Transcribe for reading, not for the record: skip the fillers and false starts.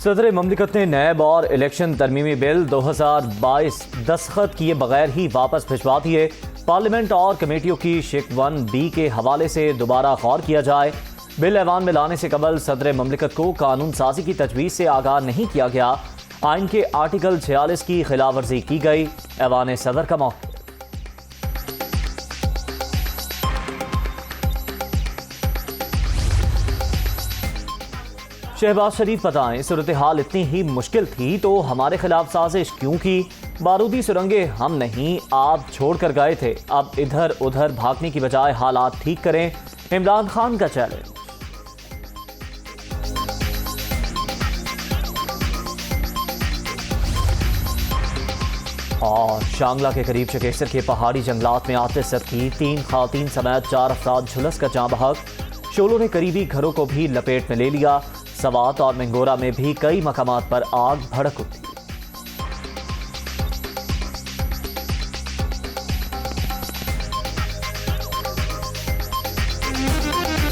सदर ममलिकत ने नैब और इलेक्शन तरमीमी बिल 2022 दस्तखत किए बगैर ही वापस भिजवा दिए। पार्लियामेंट और कमेटियों की शिक 1B के हवाले से दोबारा गौर किया जाए। बिल ऐवान में लाने से कबल सदर ममलिकत को कानून साजी की तजवीज़ से आगाह नहीं किया गया। आइन के आर्टिकल 46 की खिलाफ वर्जी की गई। ऐवान सदर का मौक़िफ़। शहबाज शरीफ बताएं, सूरत हाल इतनी ही मुश्किल थी तो हमारे खिलाफ साजिश क्यों की? बारूदी सुरंगें हम नहीं आप छोड़ कर गए थे। अब इधर उधर भागने की बजाय हालात ठीक करें। इमरान खान का चैलेंज। और शांगला के करीब चकेसर के पहाड़ी जंगलात में आतिशत की 3 खातीन समेत 4 अफराद झुलस कर जाँ बहक। शोलों ने करीबी घरों को भी लपेट में ले लिया। सवात और मंगोरा में भी कई मकामात पर आग भड़क उठी।